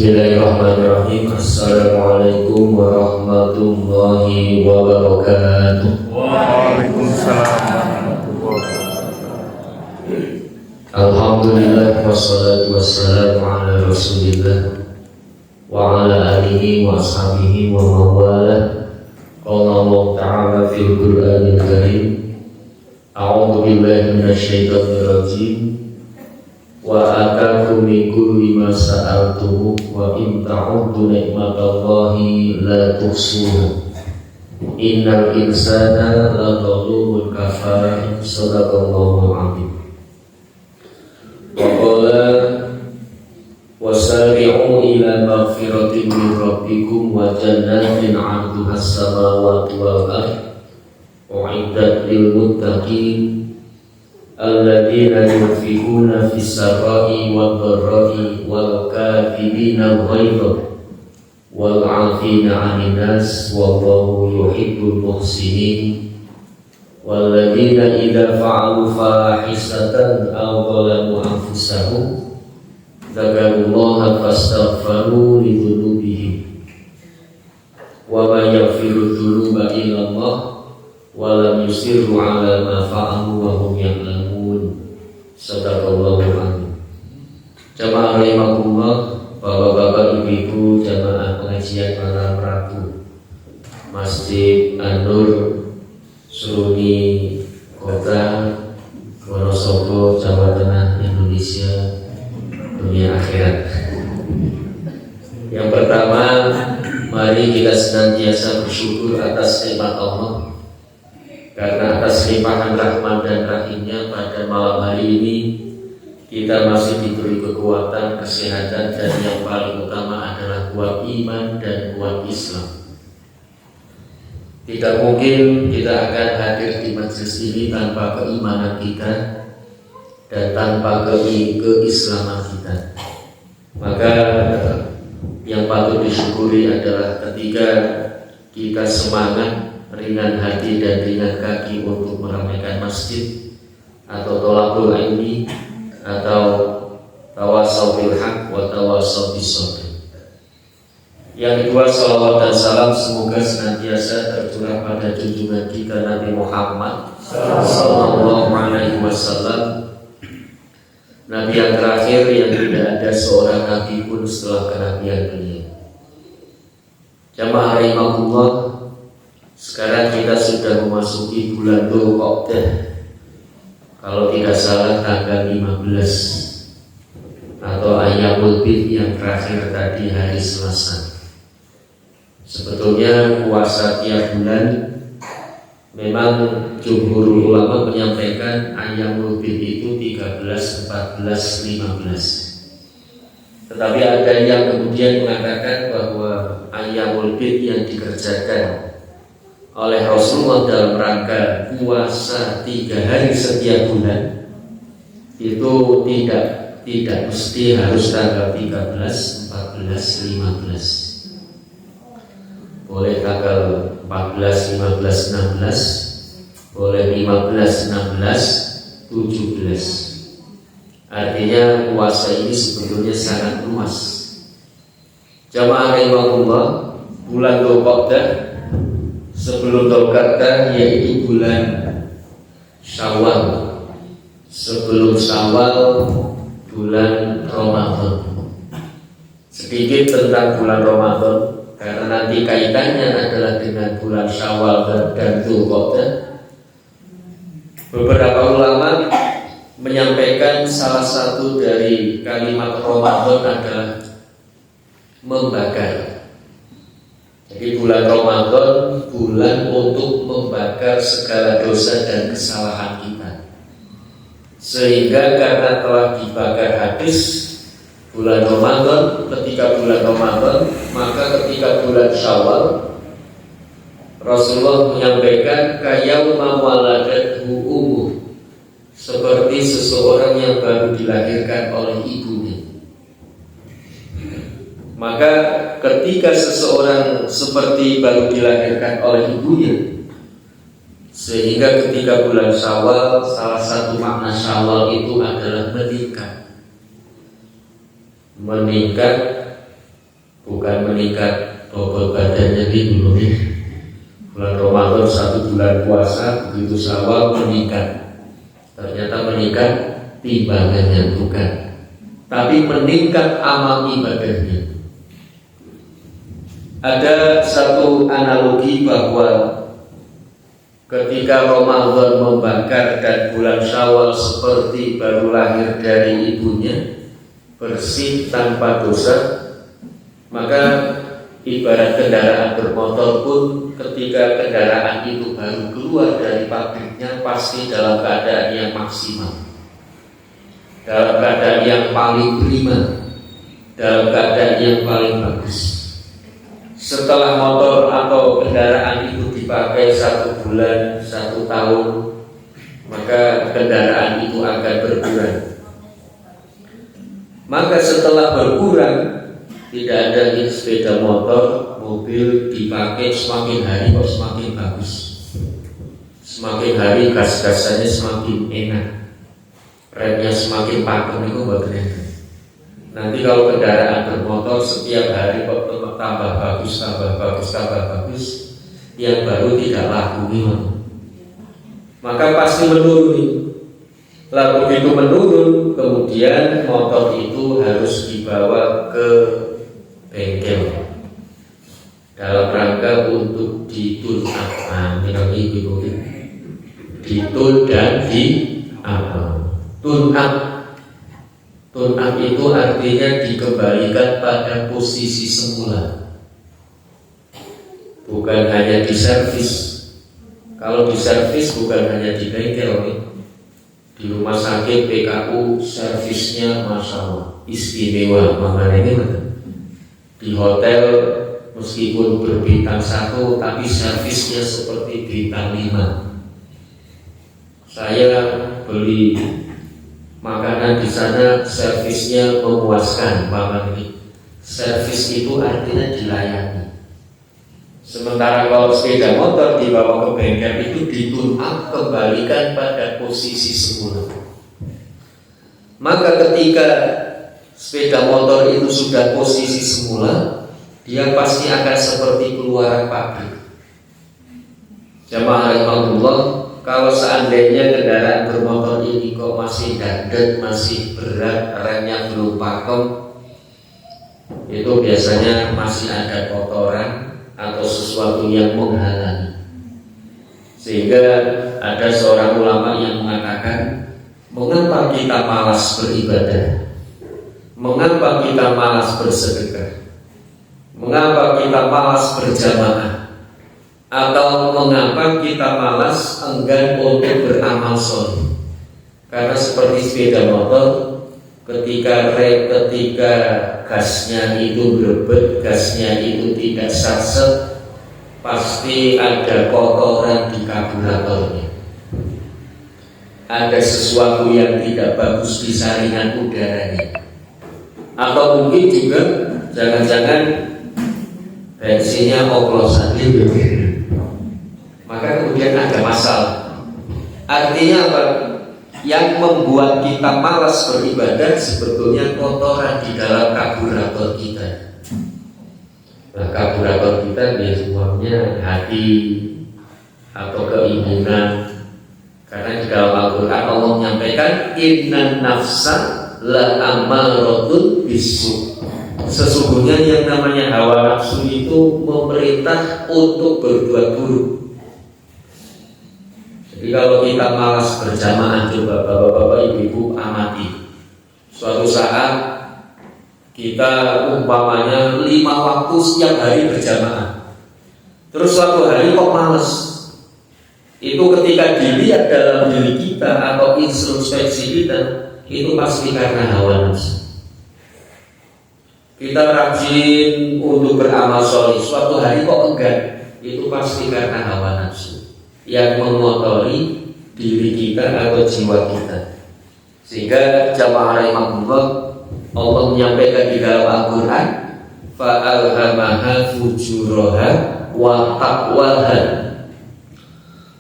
Bismillahirrahmanirrahim. Assalamualaikum warahmatullahi wabarakatuh. Waalaikumsalam warahmatullahi wabarakatuh. Alhamdulillah wassalatu wassalamu ala Rasulillah wa ala alihi wa ashabihi wa mawalah. Qala Allah Ta'ala fil Qur'anil Karim. A'udzu billahi minasyaitonir rajim. Wa atakum min kulli ma sa'altuhu wa in ta'uddu ni'matallahi la tuhsuha. Innal insana ladzalumun kafar. Shadaqallahu adzim. Wa qala wasari'u ila maghfiratin min rabbikum wa jannatin 'arduha as-samawati wal ardh u'iddat lil muttaqin alladzina yunfiquna fis sarra'i wad dharra'i wal kadhibina al-ghaidha wal 'afina 'anil nas wallahu yuhibbul muhsinin walladzina idza fa'alu fahisatan aw zalamu anfusahum dzakarullaha fastaghfiru li dzunubihim wa may yaghfiru dzunuba illa Allah wa lam yusirru 'ala ma fa'alu wa hum ya'lamun. Shadaqallahu adzim. Jamaah rahimakumullah, bapak-bapak, ibu-ibu, jamaah pengajian malam Rabu Masjid An-Nur Seruni Kota Wonosobo, Jawa Tengah, Indonesia, dunia akhirat. Yang pertama, mari kita senantiasa bersyukur atas nikmat Allah, karena atas limpahan rahmat dan rahimnya pada malam hari ini kita masih diberi kekuatan, kesehatan, dan yang paling utama adalah kuat iman dan kuat Islam. Tidak mungkin kita akan hadir di majelis ini tanpa keimanan kita dan tanpa keislaman kita. Maka yang patut disyukuri adalah ketika kita semangat, ringan hati dan ringan kaki untuk meramaikan masjid atau tholaqul ilmi atau tawassaw bil haq wa tawassaw bis sabr. Yang kedua, salawat dan salam semoga senantiasa tercurah pada junjungan kita Nabi Muhammad sallallahu alaihi wasallam, Nabi yang terakhir yang tidak ada seorang nabi pun setelah kenabian beliau. Jamaah rahimakumullah, sekarang kita sudah memasuki bulan Dzulqa'dah, kalau tidak salah tanggal 15 atau Ayyamul Bid yang terakhir tadi hari Selasa. Sebetulnya puasa tiap bulan memang jumhur ulama menyampaikan Ayyamul Bid itu 13, 14, 15. Tetapi ada yang kemudian mengatakan bahwa Ayyamul Bid yang dikerjakan oleh Rasulullah dalam rangka puasa 3 hari setiap bulan itu tidak mesti harus tanggal 13, 14, 15. Boleh tanggal 14, 15, 16, boleh 15, 16, 17. Artinya puasa ini sebetulnya sangat luas. Jamaah rahimakumullah, bulan Dzulqa'dah sebelum Dzulqa'dah yaitu bulan Syawal, sebelum Syawal bulan Ramadan. Sedikit tentang bulan Ramadan, karena nanti kaitannya adalah dengan bulan Syawal dan Dzulqa'dah. Beberapa ulama menyampaikan salah satu dari kalimat Ramadan adalah membakar. Jadi bulan Ramadan bulan untuk membakar segala dosa dan kesalahan kita. Sehingga karena telah dibakar habis bulan Ramadan, ketika bulan Ramadan, maka ketika bulan Syawal Rasulullah menyampaikan kayauma waladathu ummuh, seperti seseorang yang baru dilahirkan oleh ibunya. Maka ketika seseorang seperti baru dilahirkan oleh ibunya, sehingga ketika bulan Syawal, salah satu makna Syawal itu adalah meningkat bukan meningkat bobot badannya di bulan Ramadan 1 bulan puasa, begitu Syawal meningkat, ternyata meningkat timbangannya bukan, tapi meningkat amal ibadahnya. Ada satu analogi bahwa ketika Ramadan membakar dan bulan Syawal seperti baru lahir dari ibunya, bersih tanpa dosa, maka ibarat kendaraan bermotor pun ketika kendaraan itu baru keluar dari pabriknya pasti dalam keadaan yang maksimal, dalam keadaan yang paling prima, dalam keadaan yang paling bagus. Setelah motor atau kendaraan itu dipakai 1 bulan, 1 tahun, maka kendaraan itu akan berkurang. Maka setelah berkurang, tidak ada sepeda motor, mobil dipakai semakin hari kok semakin bagus. Semakin hari gas-gasannya semakin enak, remnya semakin pakem, itu bagian. Nanti kalau kendaraan bermotor setiap hari kok tambah bagus, tambah bagus, tambah bagus, yang baru tidak laku gimana? Maka pasti menurun. Lalu begitu menurun, kemudian motor itu harus dibawa ke bengkel dalam rangka untuk ditun up, ditun dan di apa? Tun up. Tun up itu artinya dikembalikan pada posisi semula, bukan hanya diservis. Kalau diservis bukan hanya di bengkel nih. Di rumah sakit PKU servisnya Masya Allah istimewa, makanya ini betul. Di hotel meskipun berbintang 1 tapi servisnya seperti bintang 5. Saya beli makanan di sana servisnya memuaskan, makanya servis itu artinya dilayani. Sementara kalau sepeda motor dibawa ke bengkel itu ditun up, kembalikan pada posisi semula. Maka ketika sepeda motor itu sudah posisi semula, dia pasti akan seperti keluaran pabrik. Jamaah rahimahullah, kalau seandainya kendaraan bermotor ini kok masih dandet, masih berat, remnya belum pakem, itu biasanya masih ada kotoran atau sesuatu yang menghalangi. Sehingga ada seorang ulama yang mengatakan, mengapa kita malas beribadah? Mengapa kita malas bersedekah? Mengapa kita malas berjamaah? Atau mengapa kita malas enggan untuk beramal soleh? Karena seperti sepeda motor, ketika gasnya itu berebet, gasnya itu tidak satset, pasti ada kotoran di karburatornya. Ada sesuatu yang tidak bagus di saringan udaranya. Atau mungkin juga jangan-jangan bensinnya oplosan gitu. Maka kemudian ada masalah. Artinya apa? Yang membuat kita malas beribadah sebetulnya kotoran di dalam karburator kita. Nah, karburator kita dia semuanya hati atau keinginan. Karena di dalam Al-Quran Allah menyampaikan innan nafsa la ammaratun bisu. Sesungguhnya yang namanya hawa nafsu itu memerintah untuk berbuat buruk. Jadi kalau kita malas berjamaah, coba bapak-bapak, ibu-ibu amati. Suatu saat kita umpamanya 5 waktu setiap hari berjamaah. Terus suatu hari kok malas. Itu ketika dilihat dalam diri kita atau introspeksi kita, itu pasti karena hawa nafsu. Kita rajin untuk beramal soleh, suatu hari kok enggan, itu pasti karena hawa nafsu yang mengotori diri kita atau jiwa kita. Sehingga jamaah rahimahullah, Allah menyampaikan di dalam Al-Quran, fa'alhamaha fujuraha wa taqwaha.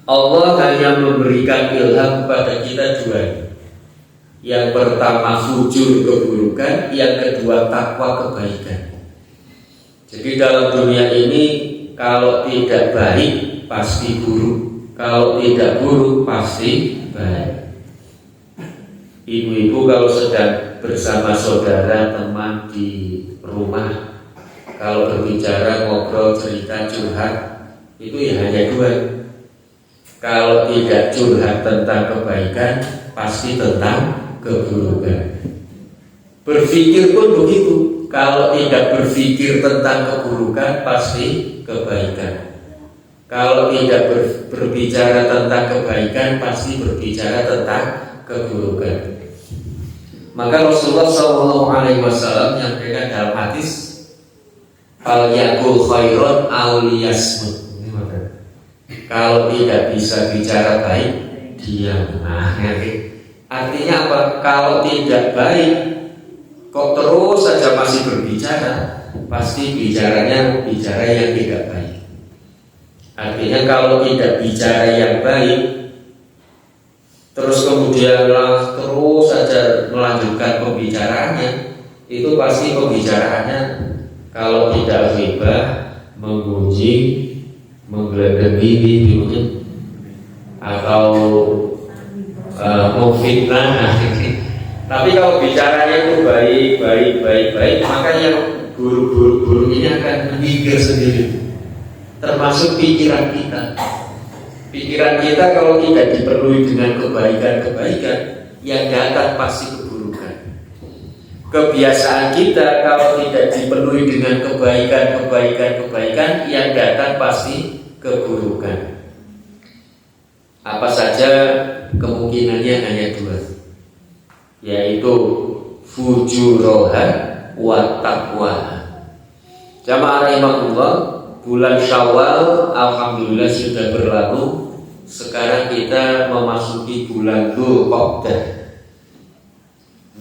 Allah hanya memberikan ilham kepada kita 2. Yang pertama fujur keburukan, yang kedua takwa kebaikan. Jadi dalam dunia ini kalau tidak baik pasti buruk, kalau tidak buruk pasti baik. Ibu-ibu kalau sedang bersama saudara teman di rumah, kalau berbicara, ngobrol, cerita, curhat, itu ya hanya dua. Kalau tidak curhat tentang kebaikan, pasti tentang keburukan. Berpikir pun begitu. Kalau tidak berpikir tentang keburukan, pasti kebaikan. Kalau tidak berbicara tentang kebaikan, pasti berbicara tentang keburukan. Maka Rasulullah SAW menyampaikan dalam hadis, "Fal yakul khairon aw liyasmut." Kalau tidak bisa bicara baik, diam. Nah, artinya apa? Kalau tidak baik, kok terus saja masih berbicara, pasti bicaranya bicara yang tidak baik. Artinya kalau tidak bicara yang baik, terus kemudian terus saja melanjutkan pembicaraannya, itu pasti pembicaraannya kalau tidak ghibah, menggunjing, menggeledehi atau memfitnah. Tapi kalau bicaranya itu baik, maka yang buruk ini akan meninggal sendiri. Termasuk pikiran kita. Pikiran kita kalau tidak dipenuhi dengan kebaikan, yang datang pasti keburukan. Kebiasaan kita kalau tidak dipenuhi dengan kebaikan, yang datang pasti keburukan. Apa saja kemungkinannya hanya dua, yaitu fujuroha wa taqwaha. Jamaah rahimahullah, bulan Syawal alhamdulillah sudah berlalu. Sekarang kita memasuki bulan Dzulqa'dah.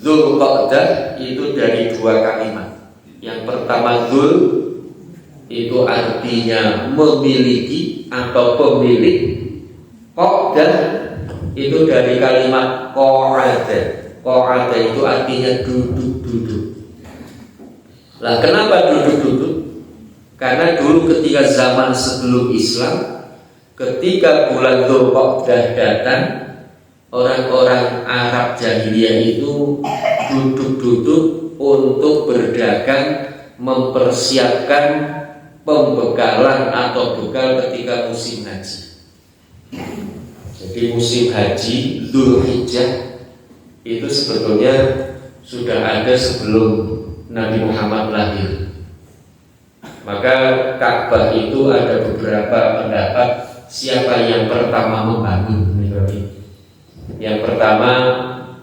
Dzulqa'dah itu dari dua kalimat. Yang pertama dzul itu artinya memiliki atau pemilik. Qa'dah itu dari kalimat qa'ada. Qa'ada itu artinya duduk-duduk. Lah kenapa duduk-duduk? Karena dulu ketika zaman sebelum Islam, ketika bulan Dzulqa'dah datang, orang-orang Arab jahiliyah itu duduk-duduk untuk berdagang, mempersiapkan pembekalan atau bekal ketika musim haji. Jadi musim haji Dzulhijjah itu sebetulnya sudah ada sebelum Nabi Muhammad lahir. Maka Ka'bah itu ada beberapa pendapat siapa yang pertama membangun. Yang pertama,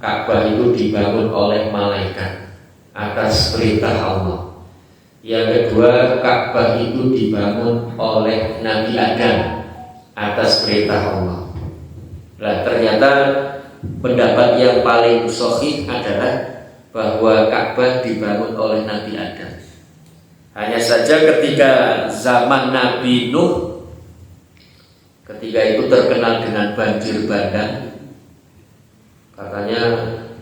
Ka'bah itu dibangun oleh malaikat atas perintah Allah. Yang kedua, Ka'bah itu dibangun oleh Nabi Adam atas perintah Allah. Nah, ternyata pendapat yang paling sahih adalah bahwa Ka'bah dibangun oleh Nabi Adam. Hanya saja ketika zaman Nabi Nuh, ketika itu terkenal dengan banjir bandang. Katanya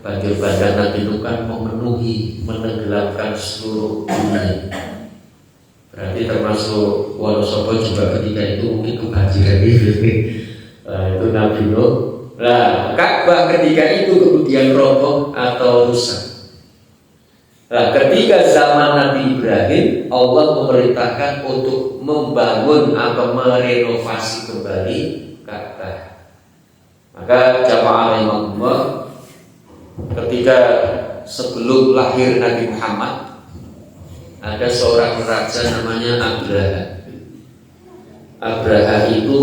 banjir bandang Nabi Nuh kan memenuhi, menenggelamkan seluruh dunia. Berarti termasuk Wonosobo juga ketika itu mungkin kebanjiran itu. Itu Nabi Nuh. Nah, Ka'bah ketika itu kemudian roboh atau rusak. Nah, ketika zaman Nabi Ibrahim, Allah memerintahkan untuk membangun atau merenovasi kembali Ka'bah. Maka jamaah rahimahullah, ketika sebelum lahir Nabi Muhammad, ada seorang raja namanya Abraha. Abraha itu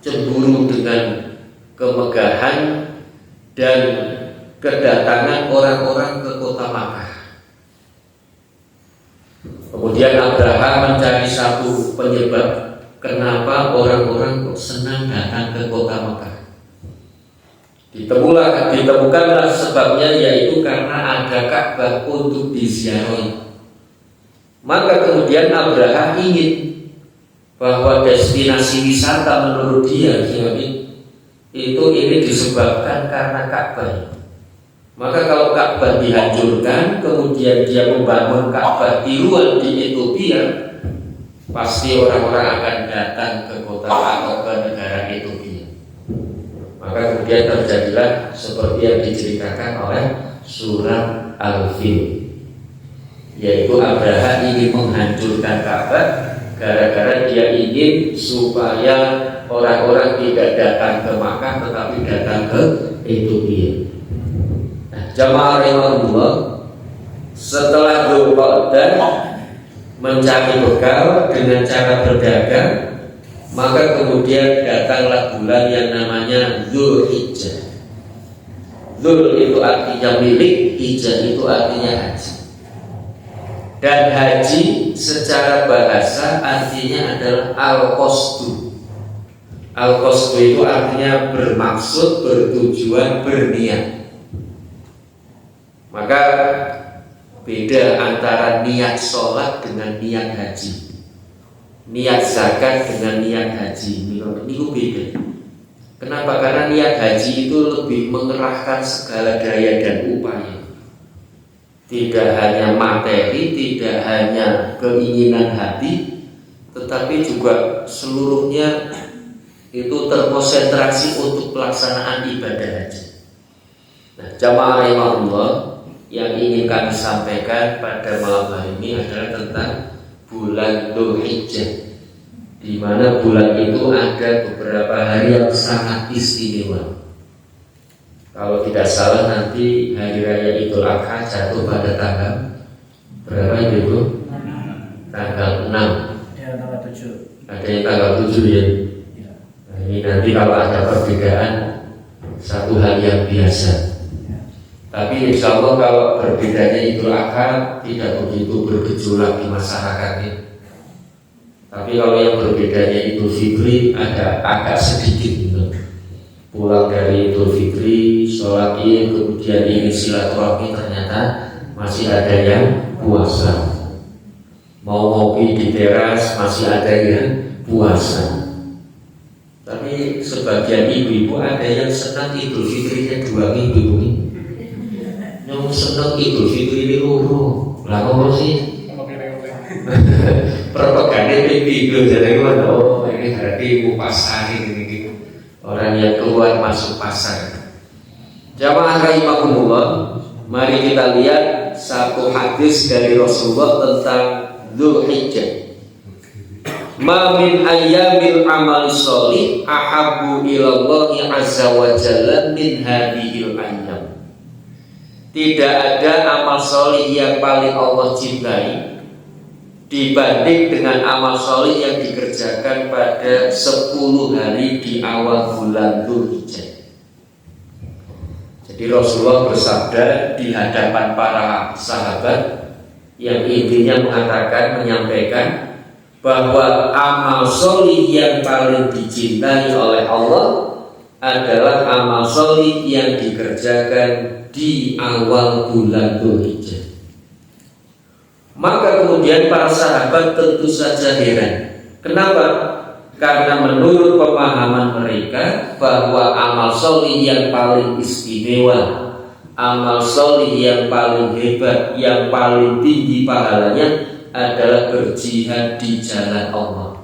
cemburu dengan kemegahan dan kedatangan orang-orang ke kota Makkah. Kemudian Abraha mencari satu penyebab kenapa orang-orang kok senang datang ke kota Makkah. Ditemukanlah sebabnya, yaitu karena ada Ka'bah untuk diziarahi. Maka kemudian Abraha ingin bahwa destinasi wisata menurut dia ini disebabkan karena Ka'bah. Maka kalau Ka'bah dihancurkan, kemudian dia membangun Ka'bah tiruan di Ethiopia, pasti orang-orang akan datang ke kota atau ke negara Ethiopia. Maka kemudian terjadilah seperti yang diceritakan oleh surat Al-Fil, yaitu Abraha ingin menghancurkan Ka'bah gara-gara dia ingin supaya orang-orang tidak datang ke Makkah tetapi datang ke Ethiopia. Jamaah rahimahullah, setelah Dzulqa'dah mencari bekal dengan cara berdagang, maka kemudian datanglah bulan yang namanya Dzulhijjah. Dzul itu artinya milik, hijjah itu artinya haji. Dan haji secara bahasa artinya adalah al-qasdu. Al-qasdu itu artinya bermaksud, bertujuan, berniat. Maka beda antara niat sholat dengan niat haji, niat zakat dengan niat haji. Ini beda. Kenapa? Karena niat haji itu lebih mengerahkan segala daya dan upaya. Tidak hanya materi, tidak hanya keinginan hati, tetapi juga seluruhnya itu terkonsentrasi untuk pelaksanaan ibadah haji. Nah, jamaah rahimahullah, yang ingin kami sampaikan pada malam hari ini adalah tentang bulan Dzulhijjah, di mana bulan itu ada beberapa hari yang sangat istimewa. Kalau tidak salah nanti hari raya Idul Adha jatuh pada tanggal berapa itu? Tanggal 6. Ya, tanggal 7. Ada yang tanggal 7 ya. Nah, ini nanti kalau ada perbedaan, satu hal yang biasa. Tapi insya Allah kalau berbedanya Idul Adha tidak begitu bergejolak di masyarakatnya. Tapi kalau yang berbedanya Idul Fitri ada agak sedikit gitu. Pulang dari Idul Fitri, sholat Id, kemudian ingin silaturahmi, ternyata masih ada yang puasa. Mau ngopi di teras masih ada yang puasa. Tapi sebagian ibu-ibu ada yang senang Idul Fitrinya 2 minggu ini. Yang senang Idul Fitri ini luru, lah ngomong sih. Propaganda video jadi gimana? Oh ini berarti ibu pasar ini gitu. Orang yang keluar masuk pasar. Jamaah rahimakumullah, mari kita lihat satu hadis dari Rasulullah tentang Dzulhijjah. Ma min ayyamil amal sholih ahabbu ilallahi azza wa jalla min hadhil ayyam. Tidak ada amal sholih yang paling Allah cintai dibanding dengan amal sholih yang dikerjakan pada 10 hari di awal bulan Dzulhijjah. Jadi Rasulullah bersabda di hadapan para sahabat yang intinya mengatakan, menyampaikan bahwa amal sholih yang paling dicintai oleh Allah adalah amal sholih yang dikerjakan di awal bulan Dzulhijjah. Maka kemudian para sahabat tentu saja heran. Kenapa? Karena menurut pemahaman mereka bahwa amal sholih yang paling istimewa, amal sholih yang paling hebat, yang paling tinggi pahalanya adalah berjihad di jalan Allah.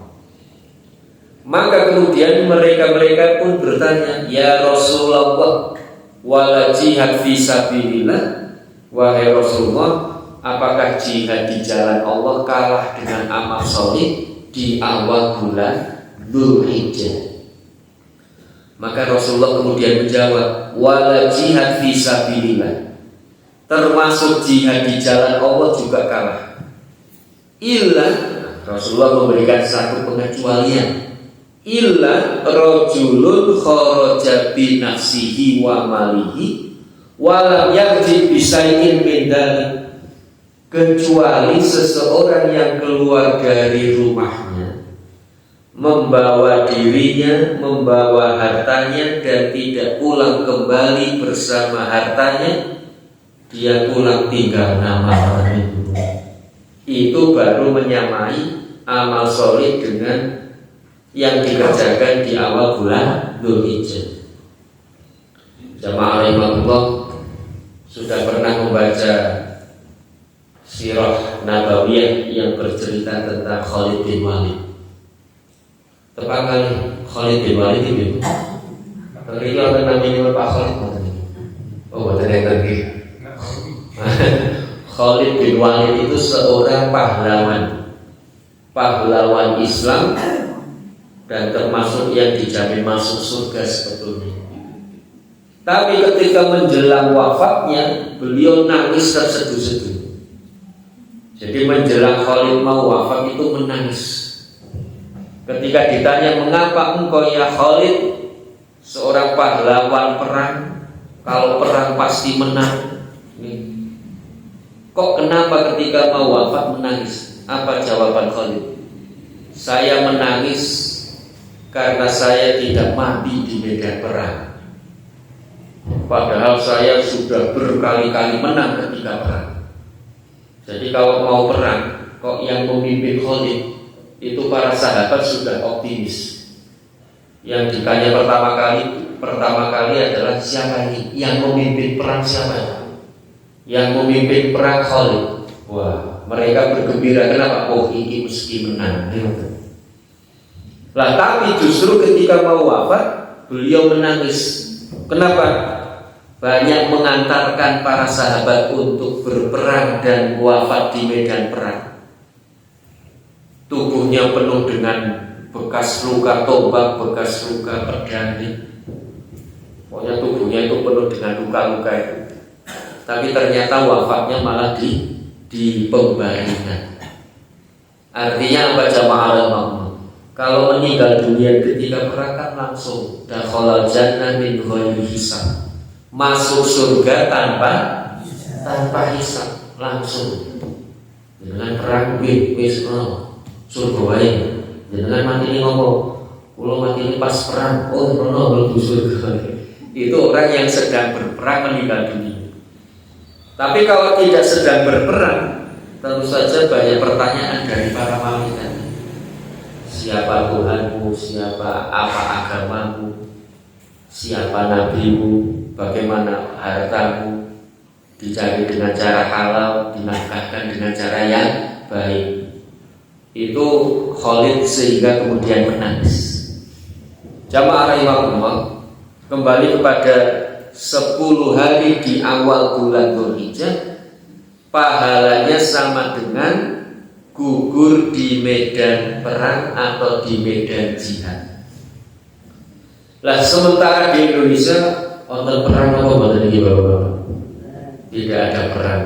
Maka kemudian mereka pun bertanya, ya Rasulullah, wala jihad fisabilillah, wahai Rasulullah, apakah jihad di jalan Allah kalah dengan amal sholih di awal bulan Dzulhijjah? Maka Rasulullah kemudian menjawab, wala jihad fisabilillah, termasuk jihad di jalan Allah juga kalah. Illa, Rasulullah memberikan satu pengecualian, illa rajulun kharaja bi nafsihi wa malihi wa lam yarji bi syai'in min dzalik, kecuali seseorang yang keluar dari rumahnya membawa dirinya, membawa hartanya dan tidak pulang kembali bersama hartanya, dia pulang tinggal nama orang itu baru menyamai amal sholih dengan yang dikerjakan di awal bulan Dzulhijjah. Jamaah rahimahullah, sudah pernah membaca sirah Nabawiyah yang bercerita tentang Khalid bin Walid. Tepat kali Khalid bin Walid itu. Tadi orang namanya Pak Khalid. Oh, betul yang tadi. Khalid bin Walid itu seorang pahlawan Islam dan termasuk yang dijamin masuk surga sebetulnya. Tapi ketika menjelang wafatnya, beliau nangis terseduh-seduh. Jadi menjelang Khalid mau wafat itu menangis. Ketika ditanya, mengapa engkau ya Khalid, seorang pahlawan perang, kalau perang pasti menang, kok kenapa ketika mau wafat menangis? Apa jawaban Khalid? Saya menangis karena saya tidak mati di medan perang. Padahal saya sudah berkali-kali menang ketika perang. Jadi kalau mau perang, kok yang memimpin Khalid itu para sahabat sudah optimis. Yang ditanya pertama kali adalah siapa ini? Yang memimpin perang siapa? Yang memimpin perang Khalid. Wah, mereka bergembira. Kenapa? Oh, ini mesti menang. Lah, tapi justru ketika mau wafat, beliau menangis. Kenapa? Banyak mengantarkan para sahabat untuk berperang dan wafat di medan perang. Tubuhnya penuh dengan bekas luka tombak, bekas luka pedang. Pokoknya tubuhnya itu penuh dengan luka-luka itu. Tapi ternyata wafatnya malah di pembaringan. Artinya apa jamaah? Kalau meninggal dunia ketika perang kan langsung dakhalal jannah min ghairi hisab. Masuk surga tanpa hisab, langsung. Dengan perang wis surga wae. Jangan mati ini ngomong, kalau mati ini pas perang, oh mlebu surga. Itu orang yang sedang berperang meninggal dunia. Tapi kalau tidak sedang berperang, tentu saja banyak pertanyaan dari para malaikat. Siapa Tuhanmu? Siapa apa agamamu? Siapa nabimu? Bagaimana hartamu? Dicari dengan cara halal, dinafkahkan dengan cara yang baik. Itu Khalid sehingga kemudian menangis. Jamaah rahimakumullah, kembali kepada 10 hari di awal bulan Dzulhijjah, pahalanya sama dengan gugur di medan perang atau di medan jihad. Lah sementara di Indonesia wonten perang apa mboten iki Bapak-bapak? Tidak ada perang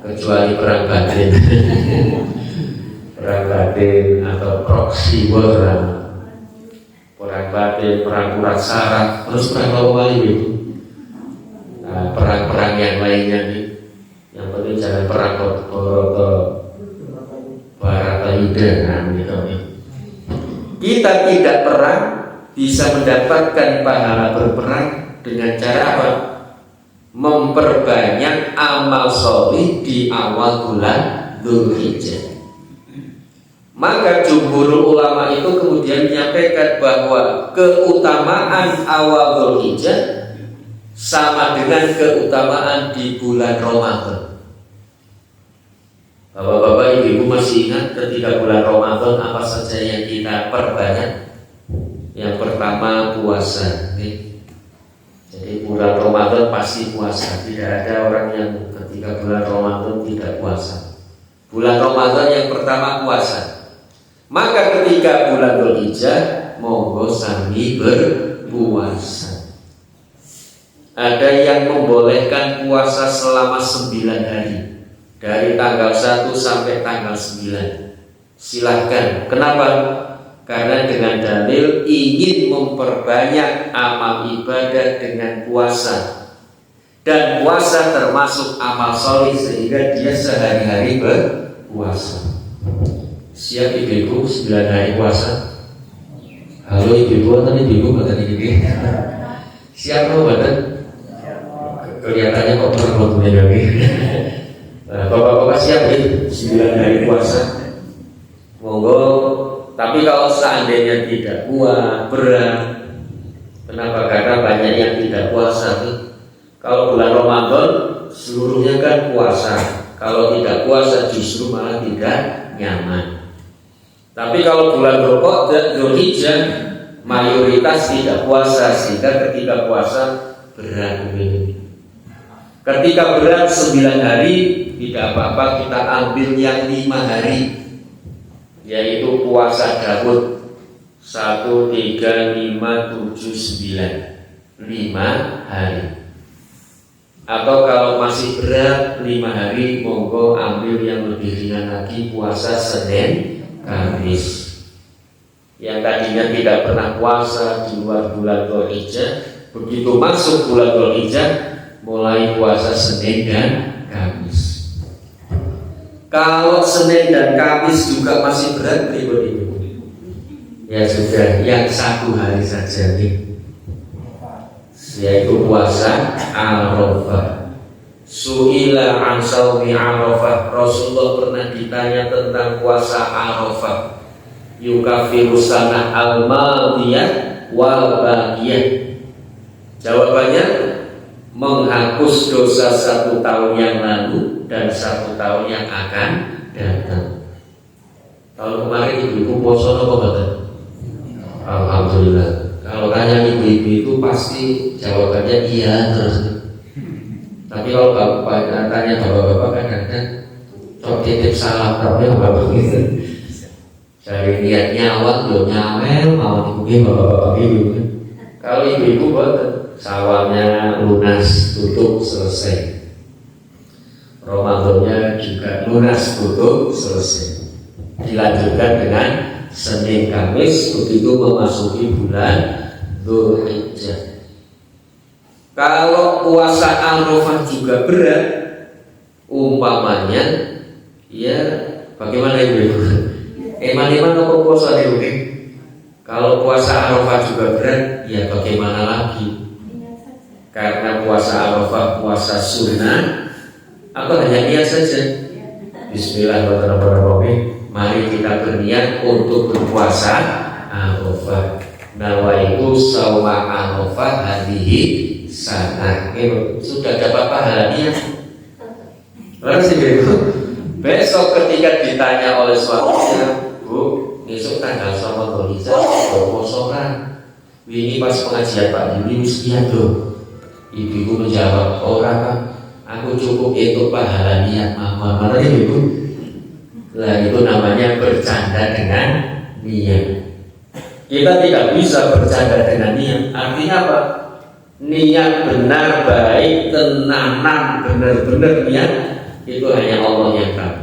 kecuali perang batin. Perang batin atau proxy war. Perang batin, perang urat saraf, terus perang apa lagi itu? Nah, perang-perang yang lainnya nih. Yang penting jangan perang Baratayuda. Nah, gitu. Kita tidak perang bisa mendapatkan pahala berperang dengan cara apa? Memperbanyak amal sholih di awal bulan Dzulhijjah. Maka jumhur ulama itu kemudian menyampaikan bahwa keutamaan awal Dzulhijjah sama dengan keutamaan di bulan Ramadan. Bapak-bapak, ibu-ibu masih ingat ketika bulan Ramadan apa saja yang kita perbanyak? Yang pertama puasa. Jadi bulan Ramadan pasti puasa. Tidak ada orang yang ketika bulan Ramadan tidak puasa. Bulan Ramadan yang pertama puasa. Maka ketika bulan Dzulhijjah, monggo sami berpuasa. Ada yang membolehkan puasa selama 9 hari, dari tanggal 1 sampai tanggal 9. Silahkan. Kenapa? Karena dengan dalil ingin memperbanyak amal ibadah dengan puasa. Dan puasa termasuk amal sholih sehingga dia sehari-hari berpuasa. Siap ibu-ibu 9 hari puasa? Halo ibu-ibu, tadi ibu tadi gini. Siap lo badan? Kelihatannya kok perlu punya lagi. Bapak-bapak siap nih 9 hari puasa? Monggo. Tapi kalau seandainya tidak kuat, berat, kenapa? Karena banyak yang tidak puasa nih. Kalau bulan Ramadan Ramadan seluruhnya kan puasa. Kalau tidak puasa justru malah tidak nyaman. Tapi kalau bulan Dzulhijjah mayoritas tidak puasa, sehingga ketika puasa berat. Ketika berat 9 hari tidak apa-apa, kita ambil yang 5 hari, yaitu puasa Daud 1, 3, 5, 7, 9 5 hari. Atau kalau masih berat 5 hari, monggo ambil yang lebih ringan lagi, puasa Senin Kamis. Yang tadinya tidak pernah puasa di luar bulan Dzulhijjah, begitu masuk bulan Dzulhijjah mulai puasa Senin dan Kamis. Kalau Senin dan Kamis juga masih berat, ya sudah, yang 1 hari saja nih, yaitu puasa Arafah. Su'ila an shaumi Arafah. Rasulullah pernah ditanya tentang puasa Arafah. Yukafiru sanah al-madiyah wal baqiyah. Jawabannya, menghapus dosa 1 tahun yang lalu dan 1 tahun yang akan datang. Tahun kemarin ibu-ibu puasa apa enggak? Alhamdulillah. Kalau tanya ibu-ibu itu pasti jawabannya iya terus. Tapi kalau bapak tanya bapak-bapak kadang-kadang cok titip salam tapi bapak gitu. Dari niatnya awal belum nyamel mau dikumpulin bapak-bapak ibu. Kalau ibu-ibu boten, sawalnya lunas tutup selesai. Ramadannya juga lunas tutup selesai. Dilanjutkan dengan Senin Kamis begitu memasuki bulan Dzulhijjah. Kalau puasa Arafah juga berat, umpamanya, ya bagaimana ibu? Eman-eman apa puasa ini? Kalau puasa Arafah juga berat, ya bagaimana lagi? Karena puasa Arafah puasa sunnah, apa hanya niat saja? Bismillahirrahmanirrahim. Mari kita berniat untuk berpuasa Arafah. Nawaitu shauma Arafah hadhihi sanah. Sudah dapat pahalanya. Lalu begitu. Besok ketika ditanya oleh suaminya, Bu, besok tanggal 9 Dzulhijjah berpuasa kan? Ini pas pengajian Pak Dili sekian tuh. Ibu menjawab, orang kan, aku cukup itu pahala niat mama. Mana ibu? Lah itu namanya bercanda dengan niat. Kita tidak bisa bercanda dengan niat. Artinya apa? Niat benar, baik, tenanan, benar-benar niat, itu hanya Allah yang tahu.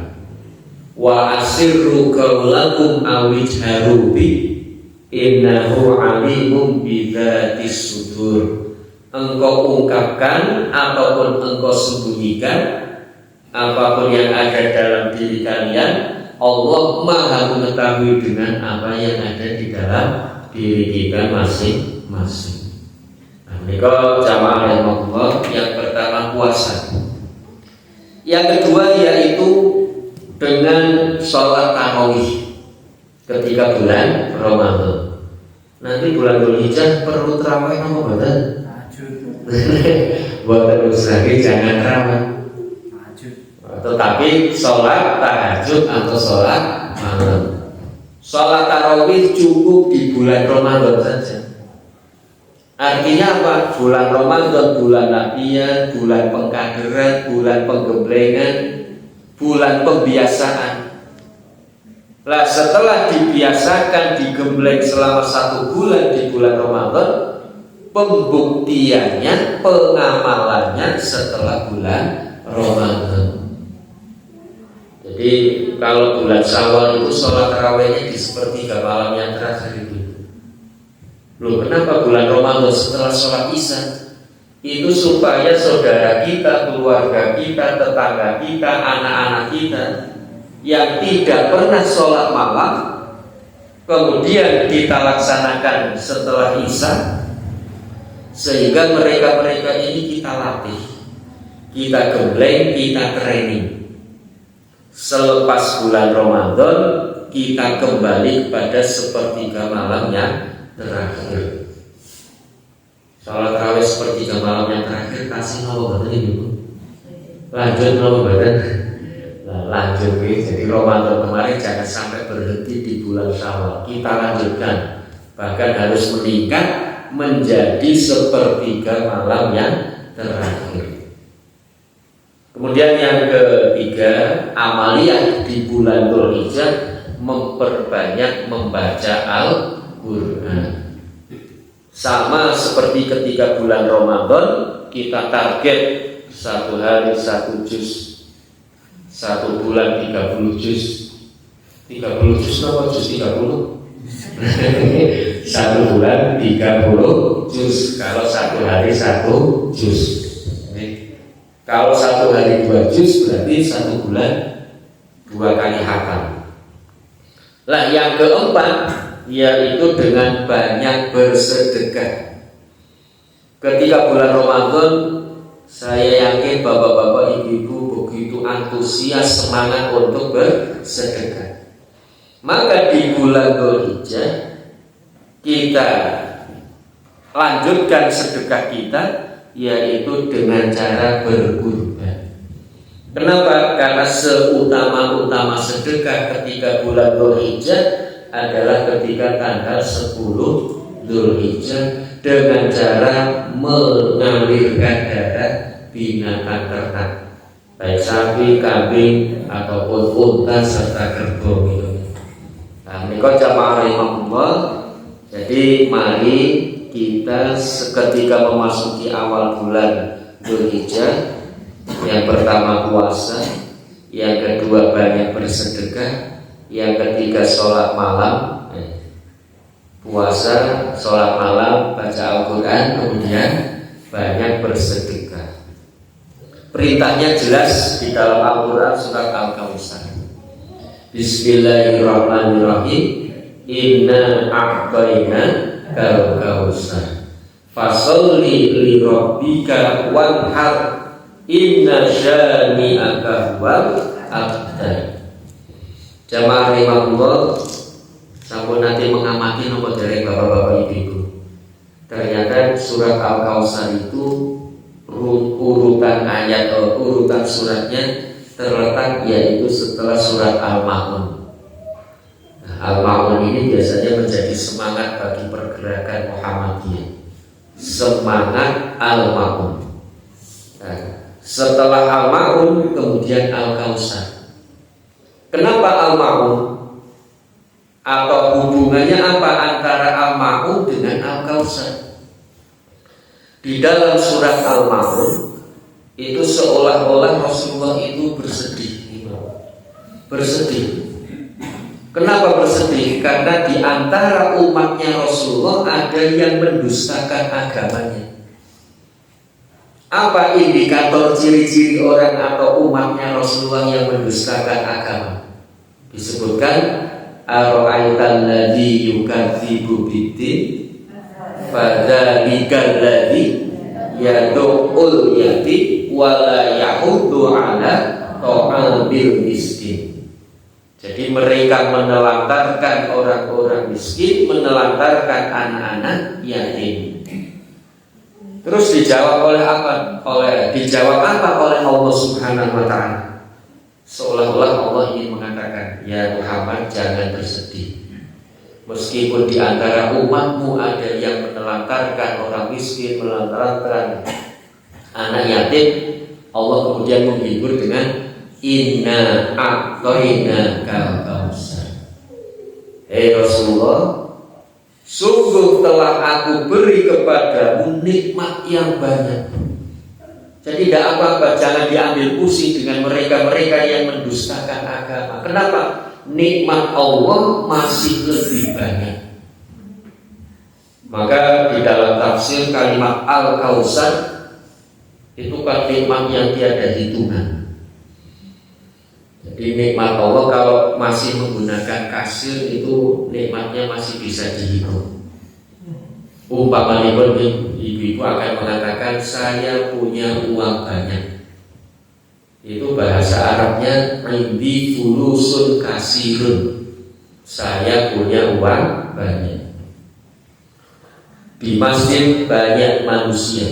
Wa asirru qaulakum awijharu bi innahu alimun bidzatis sudur. Engkau ungkapkan ataupun engkau sembunyikan, apapun yang ada dalam diri kalian, Allah Maha mengetahui dengan apa yang ada di dalam diri kita masing-masing. Ini kalau jamaah rahimahullah, yang pertama puasa. Yang kedua yaitu dengan sholat tarawih ketika bulan Ramadan. Nanti bulan Dzulhijjah perlu tarawih apa betul? Buat terus lagi jangan tarawih. Tetapi sholat tahajud atau sholat malam. Sholat tarawih cukup di bulan Ramadan saja. Artinya apa? Bulan Ramadan, bulan latihan, bulan pengkaderan, bulan penggemblengan, bulan pembiasaan. Lah setelah dibiasakan digembleng selama 1 bulan di bulan Ramadan, pembuktiannya, pengamalannya setelah bulan Ramadan. Jadi kalau bulan Syawal itu sholat tarawihnya di sepertiga malam yang terakhir itu. Loh, kenapa bulan Ramadan setelah sholat Isya? Itu supaya saudara kita, keluarga kita, tetangga kita, anak-anak kita yang tidak pernah sholat malam, kemudian kita laksanakan setelah Isya, sehingga mereka-mereka ini kita latih, kita gembleng, kita training. Selepas bulan Ramadan kita kembali kepada sepertiga malam yang terakhir. Sholat tarawih sepertiga malam yang terakhir kasih Allah betul ibu. Lanjut nopo badan. Nah, lanjut nih. Jadi Ramadan kemarin jangan sampai berhenti di bulan Syawal. Kita lanjutkan. Bahkan harus meningkat menjadi sepertiga malam yang terakhir. Kemudian yang ketiga, amaliyah di bulan Dzulhijjah memperbanyak membaca Al-Quran. Sama seperti ketika bulan Ramadan kita target satu hari satu juz, satu bulan 30 juz. 30 juz atau juz 30? Satu bulan 30 juz. Kalau satu hari satu juz. Kalau satu hari 2 juz berarti satu bulan 2 kali hatam. Lah yang keempat yaitu dengan banyak bersedekah. Ketika bulan Ramadan, saya yakin bapak-bapak, ibu-ibu begitu antusias semangat untuk bersedekah. Maka di bulan Dzulhijjah kita lanjutkan sedekah kita, yaitu dengan cara berkurban. Kenapa? Karena seutama-utama sedekah ketika bulan Dzulhijjah adalah ketika tanggal 10 Dzulhijjah dengan cara mengalirkan darah binatang ternak, baik sapi, kambing ataupun unta serta kerbau itu. Nah, ini jamaah rahimahullah. Jadi mari kita seketika memasuki awal bulan Dzulhijjah, yang pertama puasa, yang kedua banyak bersedekah, yang ketiga sholat malam. Puasa, sholat malam, baca Al-Quran, kemudian banyak bersedekah. Perintahnya jelas di dalam Al-Quran surat Al-Kautsar. Bismillahirrahmanirrahim. Inna a'tayna kal-kautsar fasholli li rabbika wanhar inna syani'aka huwal abtar. Jamaah rahimahullah, sampun nanti mengamati nomor dari bapak-bapak ibu-ibu. Ternyata surat Al-Kautsar itu urutan ayat atau urutan suratnya terletak yaitu setelah surat Al-Ma'un. Al-Ma'un ini biasanya menjadi semangat bagi pergerakan Muhammadiyah. Semangat Al-Ma'un. Nah, setelah Al-Ma'un kemudian Al-Kautsar. Kenapa Al-Ma'un? Atau hubungannya apa antara Al-Ma'un dengan Al-Kautsar? Di dalam surat Al-Ma'un itu seolah-olah Rasulullah itu bersedih. Bersedih. Kenapa bersedih? Karena di antara umatnya Rasulullah ada yang mendustakan agamanya. Apa indikator ciri-ciri orang atau umatnya Rasulullah yang mendustakan agama? Disebutkan ara'aital ladzi yukadzibu biddin fadzalikal ladzi yad'ul yatim wa la yahuddu 'ala ta'amil miskin. Jadi mereka menelantarkan orang-orang miskin, menelantarkan anak-anak yatim. Terus dijawab oleh apa? Dijawab apa oleh Allah Subhanahu wa taala? Seolah-olah Allah ingin mengatakan, ya Muhammad, jangan bersedih. Meskipun di antara umatmu ada yang menelantarkan orang miskin, menelantarkan anak yatim, Allah kemudian menghibur dengan inna a'tayna kal-kautsar. Rasulullah, sungguh telah aku beri kepadamu nikmat yang banyak. Jadi tidak apa-apa, jangan diambil pusing dengan mereka-mereka yang mendustakan agama. Kenapa? Nikmat Allah masih lebih banyak. Maka di dalam tafsir kalimat Al-Kautsar itu kan nikmat yang tiada hitungan. Jadi nikmat Allah kalau masih menggunakan kasir itu nikmatnya masih bisa dihitung. Umpamanya ibu-ibu akan mengatakan saya punya uang banyak. Itu bahasa Arabnya indi fulusun kasirun. Saya punya uang banyak. Di masjid banyak manusia.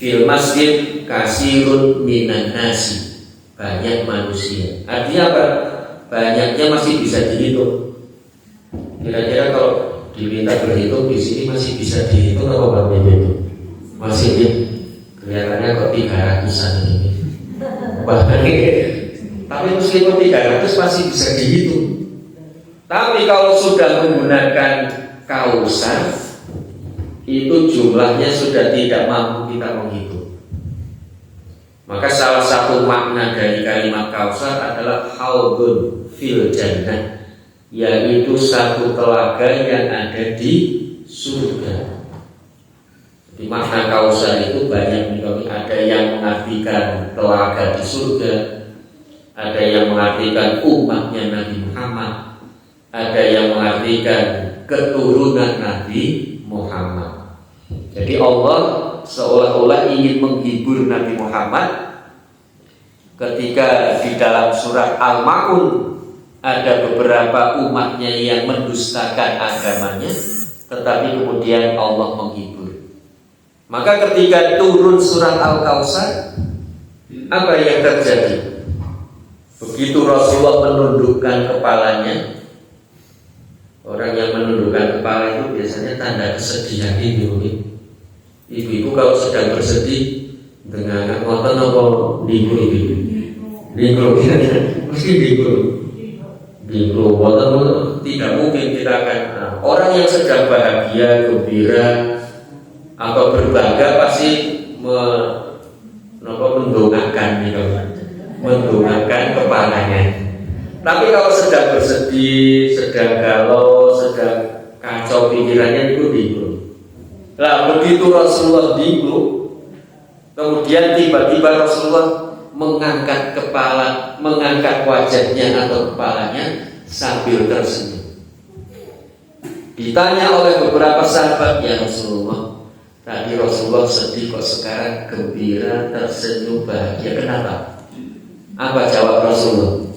Fil masjid kasirun minan nasi, banyak manusia. Artinya apa? Banyaknya masih bisa dihitung. Kira-kira kalau diminta berhitung di sini masih bisa dihitung apa Bang itu? Masih ya? Kelihatannya kok 300-an ini. Bahkan tapi meskipun 300 masih bisa dihitung. Tapi kalau sudah menggunakan kausar, itu jumlahnya sudah tidak mampu kita menghitung. Maka salah satu makna dari kalimat kausar adalah haudun fil jannah, yaitu satu telaga yang ada di surga. Jadi makna kausar itu banyak, ada yang mengartikan telaga di surga, ada yang mengartikan umatnya Nabi Muhammad, ada yang mengartikan keturunan Nabi Muhammad. Jadi Allah seolah-olah ingin menghibur Nabi Muhammad ketika di dalam surat Al-Ma'un ada beberapa umatnya yang mendustakan agamanya, tetapi kemudian Allah menghibur. Maka ketika turun surat Al-Kautsar, apa yang terjadi? Begitu Rasulullah menundukkan kepalanya, orang yang menundukkan kepala itu biasanya tanda kesedihan itu. Ibu-ibu kalau sedang bersedih dengan anak ngoten apa niku ibu? Niku mesti niku ngoten tidak mungkin kita akan orang yang sedang bahagia, gembira atau berbangga pasti mendongakkan gitu, mendongakkan kepalanya. Tapi kalau sedang bersedih, sedang galau, sedang kacau pikirannya itu bingung. Lah begitu Rasulullah bingung, kemudian tiba-tiba Rasulullah mengangkat kepala, mengangkat wajahnya atau kepalanya sambil tersenyum. Ditanya oleh beberapa sahabat, ya Rasulullah, tadi Rasulullah sedih kok sekarang gembira, tersenyum, bahagia, kenapa? Apa jawab Rasulullah?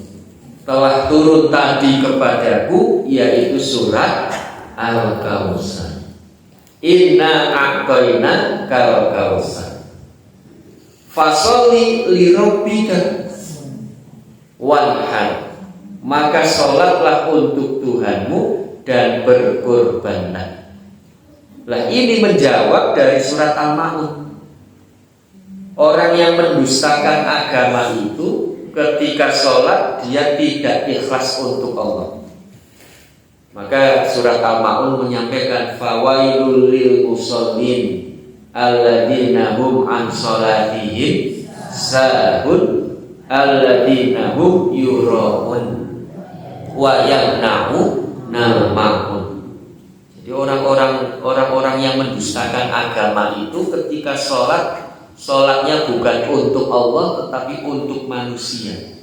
Telah turun tadi kepadaku, yaitu surat Al-Kautsar. Inna a'tayna kal kautsar. Fasholli li rabbika wanhar. Maka sholatlah untuk Tuhanmu dan berkorbanlah. Lah ini menjawab dari surat Al-Ma'un. Orang yang mendustakan agama itu ketika sholat dia tidak ikhlas untuk Allah. Maka surat Al-Ma'un menyampaikan fawailul lil musallin alladzina hum an sholatihim sahun alladzina hum yura'un wa yamna'una ma'un. Jadi orang-orang yang mendustakan agama itu ketika sholatnya bukan untuk Allah tetapi untuk manusia.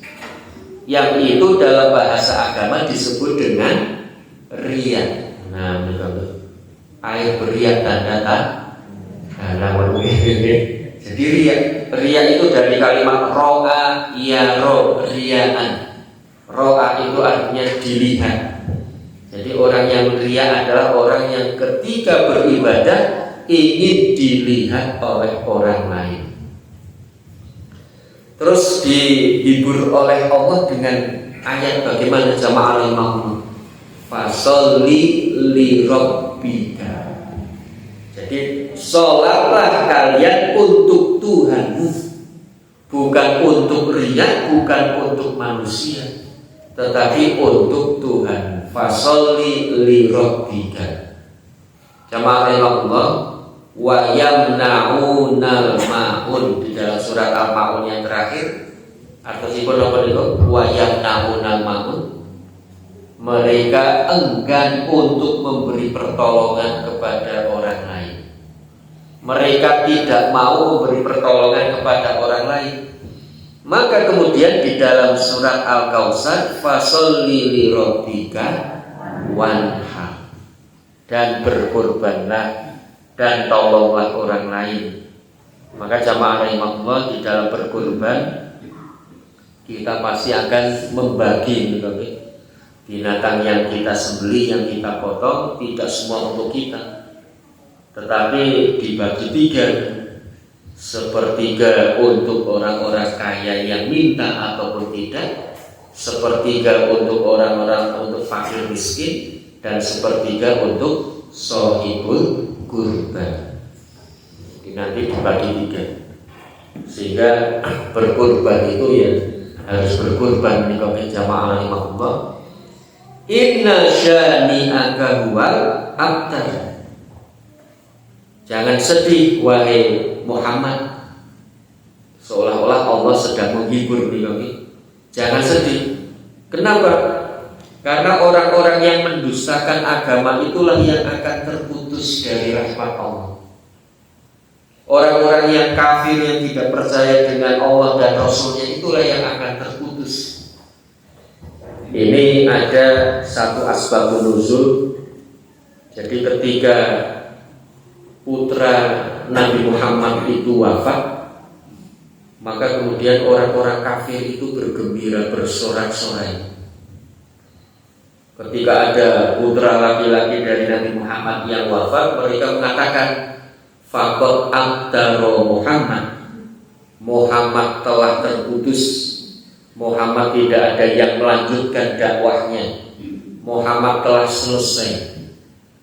Yang itu dalam bahasa agama disebut dengan riya. Nah, air beriak tanda jadi riya itu dari kalimat ro'a yaro riyaan. Ro'a itu artinya dilihat. Jadi orang yang riya adalah orang yang ketika beribadah ingin dilihat oleh orang lain. Terus dihibur oleh Allah dengan ayat bagaimana jamaah al-imam fasholli li rabbika. Jadi sholatlah kalian untuk Tuhanmu, bukan untuk riya, bukan untuk manusia, tetapi untuk Tuhan. Fasholli li rabbika. Jamaah Allah wa yamna'unal ma'un di dalam surat Al-Ma'un yang terakhir atau sipun apa itu wa yamna'unal ma'un. Mereka enggan untuk memberi pertolongan kepada orang lain. Mereka tidak mau memberi pertolongan kepada orang lain. Maka kemudian di dalam surat Al-Kautsar fasholli li rabbika wanhar, dan berkorbanlah dan tolonglah orang lain. Maka jamaah rahimahullah, di dalam berkorban kita pasti akan membagi binatang yang kita sembelih, yang kita potong, tidak semua untuk kita, tetapi dibagi 3. sepertiga untuk orang-orang kaya yang minta ataupun tidak, sepertiga untuk orang-orang untuk fakir miskin, dan sepertiga untuk shahibul kurban. Nanti dibagi tiga, sehingga berkurban itu ya harus berkurban di kami jamaah rahimahullah. Inna syani'aka huwal abtar. Jangan sedih wahai Muhammad, seolah-olah Allah sedang menghibur nih kami. Jangan sedih. Kenapa? Karena orang-orang yang mendustakan agama itulah yang akan terputus dari rahmat Allah. Orang-orang yang kafir yang tidak percaya dengan Allah dan Rasulnya itulah yang akan terputus. Ini ada satu asbabun nuzul. Jadi ketika putra Nabi Muhammad itu wafat, maka kemudian orang-orang kafir itu bergembira, bersorak-sorai. Ketika ada putra laki-laki dari Nabi Muhammad yang wafat, mereka mengatakan, faqad abdaro Muhammad, Muhammad telah terputus, Muhammad tidak ada yang melanjutkan dakwahnya, Muhammad telah selesai.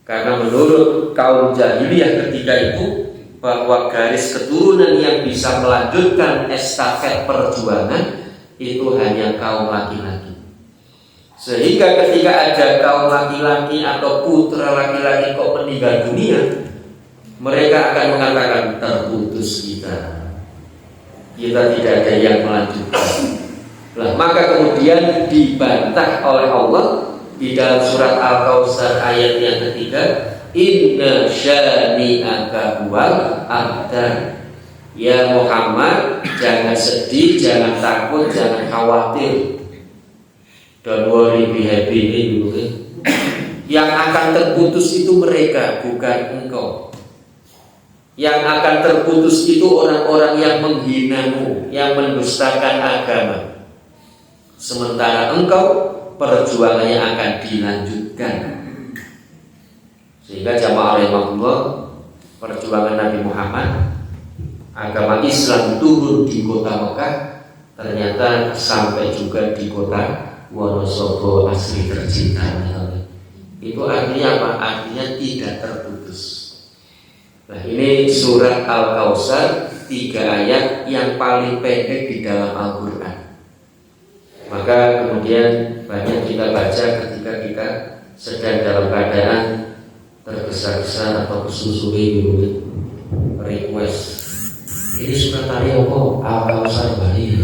Karena menurut kaum jahiliyah ketika itu, bahwa garis keturunan yang bisa melanjutkan estafet perjuangan itu hanya kaum laki-laki. Sehingga ketika ada kaum laki-laki atau putra laki-laki kok meninggal dunia, mereka akan mengatakan terputus kita tidak ada yang melanjutkan. Nah, maka kemudian dibantah oleh Allah di dalam surat Al-Kautsar ayat yang ketiga, inna syani'aka huwal abtar. Ya Muhammad, jangan sedih, jangan takut, jangan khawatir. Don't worry, be happy ini dulu kan. Yang akan terputus itu mereka, bukan engkau. Yang akan terputus itu orang-orang yang menghinamu, yang mendustakan agama. Sementara engkau perjuangannya akan dilanjutkan. Sehingga jamaah rahimahullah, perjuangan Nabi Muhammad, agama Islam turun di kota Mekah, ternyata sampai juga di kota Wonosobo asli tercinta. Itu artinya apa? Artinya tidak terputus. Nah, ini surat Al-Kautsar, 3 ayat yang paling pendek di dalam Al-Quran. Maka kemudian banyak kita baca ketika kita sedang dalam keadaan tergesa-gesa atau kesusui dulu request. Ini surat tadi apa? Al-Kautsar Bali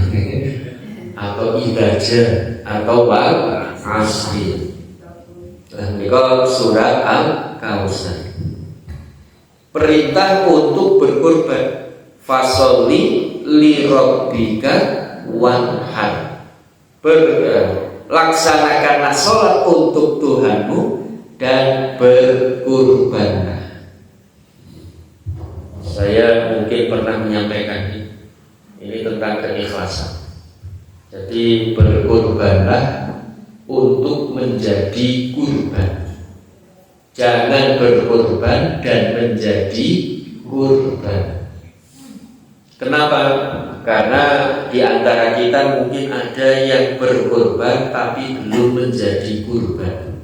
atau Ibadah atau Wal Asri. Dan ini surat Al-Kautsar. Perintah untuk berkorban. Fasholli li rabbika wanhar. Laksanakanlah sholat untuk Tuhanmu dan berkurbanlah. Saya mungkin pernah menyampaikan ini tentang keikhlasan. Jadi berkurbanlah untuk menjadi kurban. Jangan berkorban dan menjadi kurban. Kenapa? Karena di antara kita mungkin ada yang berkorban tapi belum menjadi kurban.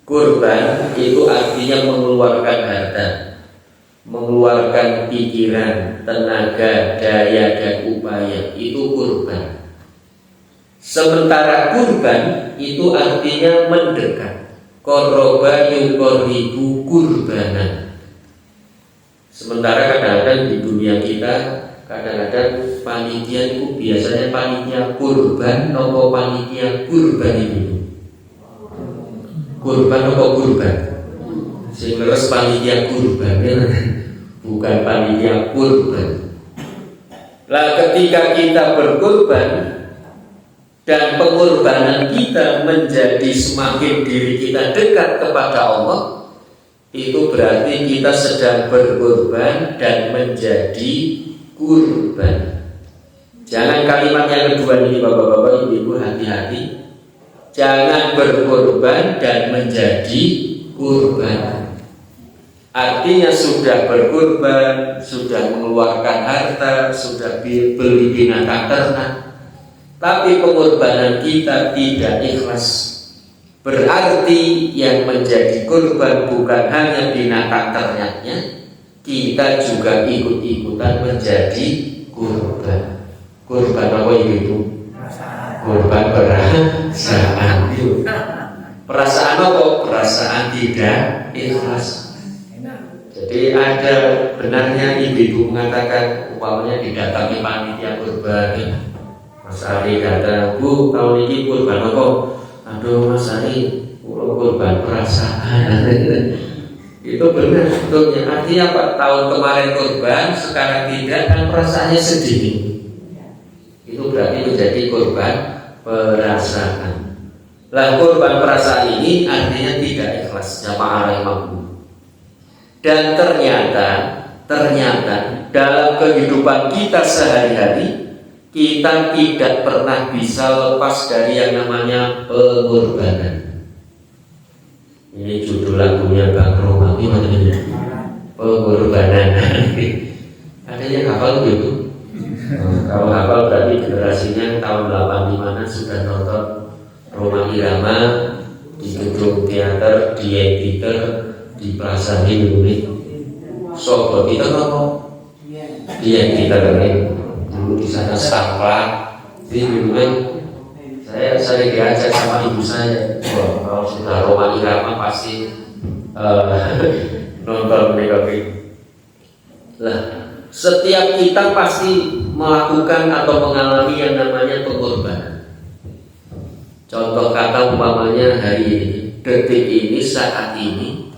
Kurban itu artinya mengeluarkan harta, mengeluarkan pikiran, tenaga, daya dan upaya. Itu kurban. Sementara kurban itu artinya mendekat. Qoroba yuqorribu kurbanan. Sementara kadang-kadang di dunia kita, kadang-kadang panitia itu biasanya panitia kurban atau panitia kurban itu. Kurban atau kurban. Sehingga panitia kurban bukan panitia kurban. Lah ketika kita berkurban dan pengorbanan kita menjadi semakin diri kita dekat kepada Allah, itu berarti kita sedang berkorban dan menjadi kurban. Jangan kalimat yang kedua ini bapak-bapak, ibu-ibu, hati-hati. Jangan berkorban dan menjadi kurban. Artinya sudah berkorban, sudah mengeluarkan harta, sudah beli binatang ternak, tapi pengorbanan kita tidak ikhlas. Berarti yang menjadi korban bukan hanya binatang ternaknya, kita juga ikut-ikutan menjadi korban. Korban apa itu? Korban perasaan. Perasaan apa? Perasaan tidak ikhlas. Jadi ada benarnya ibu-ibu mengatakan umpamanya didatangi panitia kurban, Mas Ari datang, Bu, tahun ini kurban apa? Aduh Mas Ari, kurban perasaan. Itu benar sebetulnya. Artinya apa? Tahun kemarin kurban, sekarang tidak, kan perasaannya sedih. Itu berarti menjadi kurban perasaan. Lah kurban perasaan ini artinya tidak ikhlas, jamaah rahimahumullah. Dan ternyata dalam kehidupan kita sehari-hari kita tidak pernah bisa lepas dari yang namanya pengorbanan. Ini judul lagunya Bang Roma, gimana ini? Pengorbanan. Ada yang hafal gitu? Kalau hafal berarti generasinya tahun 85 sudah nonton Roma Irama di gedung teater, di editor, di Plaza Hindu. Sobat kita apa? Dia kita dengerin dulu di sana sampah. Jadi dulu saya diajak sama ibu saya. Wah, kalau sudah Roma Irama pasti nonton mereka ini. Lah, setiap kita pasti melakukan atau mengalami yang namanya pengorbanan. Contoh kata umpamanya hari ini, detik ini, saat ini,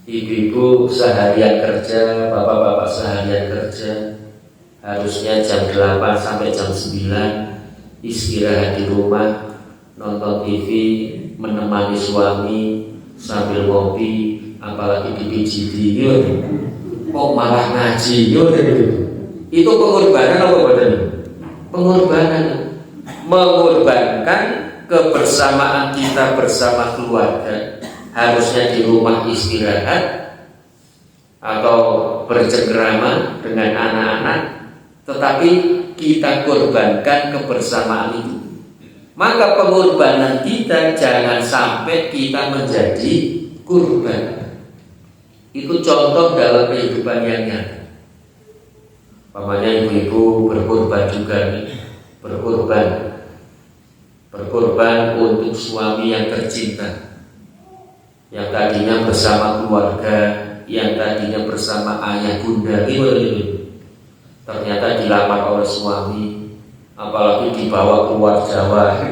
ibu-ibu seharian kerja, bapak-bapak seharian kerja, harusnya jam 8 sampai jam 9 istirahat di rumah, nonton TV, menemani suami sambil ngopi, apalagi di PGD, kok malah ngaji, itu pengorbanan apa buatan? Pengorbanan, mengorbankan kebersamaan kita bersama keluarga. Harusnya di rumah istirahat atau bercengkrama dengan anak-anak, tetapi kita korbankan kebersamaan itu. Maka pengorbanan kita jangan sampai kita menjadi korban. Itu contoh dalam kehidupan yang nyata. Pamannya ibu-ibu berkorban juga nih, berkorban untuk suami yang tercinta, yang tadinya bersama keluarga, yang tadinya bersama ayah bunda, ternyata dilamar oleh suami, apalagi dibawa keluar Jawa.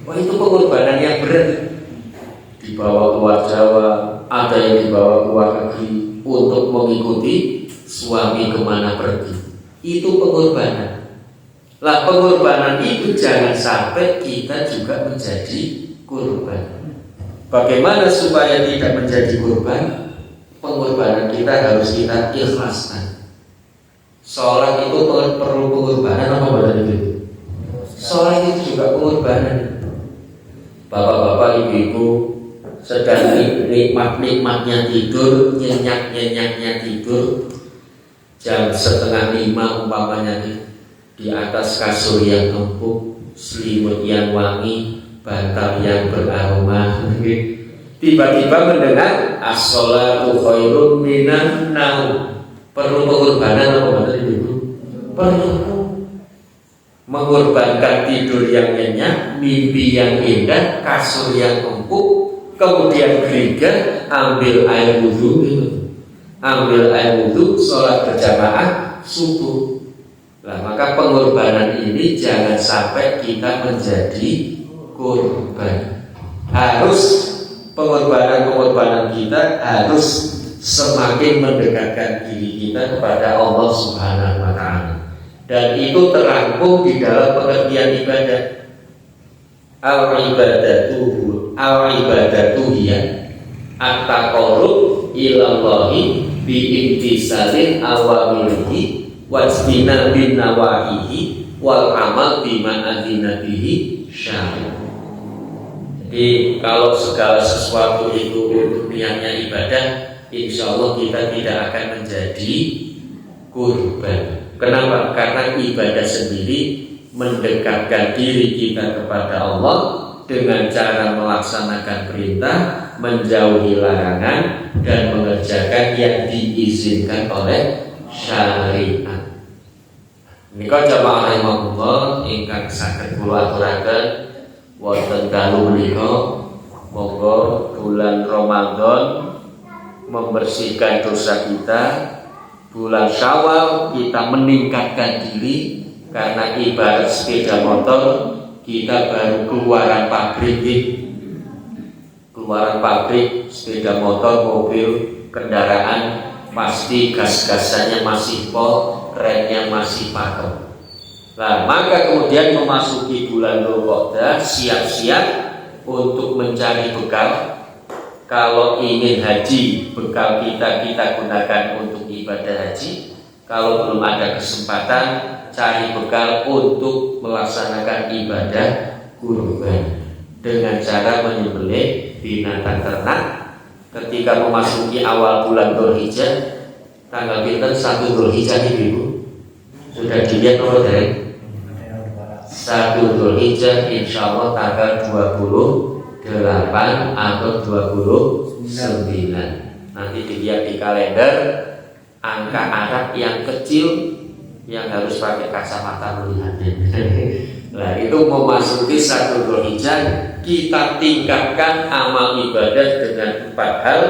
Wah, itu pengorbanan yang berat. Dibawa keluar Jawa, ada yang dibawa keluar negeri untuk mengikuti suami kemana pergi. Itu pengorbanan. Lah, pengorbanan itu jangan sampai kita juga menjadi korban. Bagaimana supaya tidak menjadi korban? Pengorbanan kita harus kita ikhlaskan. Sholat itu perlu pengorbanan apa badan itu? Sholat itu juga pengorbanan. Bapak-bapak, ibu-ibu sedang nikmatnya tidur, nyenyak-nyenyaknya tidur, jam 4:30 umpamanya di atas kasur yang empuk, selimut yang wangi, bantal yang beraroma. Tiba-tiba mendengar as-sholatu khairun minan naum. Perlu pengorbanan apa betul itu? Perlu mengorbankan tidur yang nyenyak, mimpi yang indah, kasur yang empuk, kemudian gereja, ambil air wudhu, sholat berjamaah subuh. Nah, maka pengorbanan ini jangan sampai kita menjadi korban. Harus pengorbanan kita harus semakin mendekatkan diri kita kepada Allah Subhanahu wa Ta'ala. Dan itu terangkum di dalam pengertian ibadah. Al-ibadatu hiya at-taqarrub ilallahi bi imtisalin awamirihi wajtina bin nawahihi wal amal bima adzina bihi syar'i. Jadi kalau segala sesuatu itu untuk niatnya ibadah, insya Allah kita tidak akan menjadi kurban. Kenapa? Karena ibadah sendiri mendekatkan diri kita kepada Allah dengan cara melaksanakan perintah, menjauhi larangan, dan mengerjakan yang diizinkan oleh syariat. Nika jamaah rahimahullah ingkang saged kula aturaken wonten dalu menika monggo bulan Ramadan membersihkan dosa kita, bulan Syawal kita meningkatkan diri karena ibarat sepeda motor kita baru keluaran pabrik sepeda motor, mobil, kendaraan pasti gas-gasannya masih pol, remnya masih pakem. Nah, maka kemudian memasuki bulan Dzulqa'dah, siap-siap untuk mencari bekal. Kalau ingin haji, bekal kita gunakan untuk ibadah haji. Kalau belum ada kesempatan, cari bekal untuk melaksanakan ibadah kurban dengan cara menyembelih binatang ternak. Ketika memasuki awal bulan Dzulhijjah, tanggal pinten 1 Dzulhijjah ini Ibu? Sudah dilihat nomor dari 1 Dzulhijjah insya Allah tanggal 28 atau 29. Nanti dilihat di kalender angka Arab yang kecil yang harus pakai kacamata melihatnya. Nah, itu memasuki 1 Dzulhijjah, kita tingkatkan amal ibadah dengan 4 hal: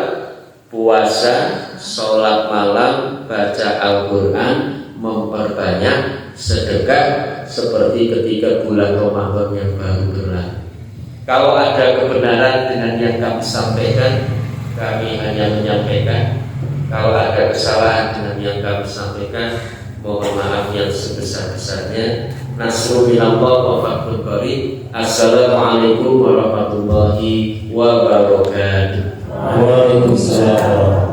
puasa, sholat malam, baca Al-Quran, memperbanyak sedekah seperti ketika bulan Ramadan yang baru berlalu. Kalau ada kebenaran dengan yang kami sampaikan, kami hanya menyampaikan. Kalau ada kesalahan dengan yang kami sampaikan, mohon maaf yang sebesar-besarnya. Nasrul minallah wa fathul qarib. Assalamualaikum warahmatullahi wabarakatuh. Waalaikumsalam.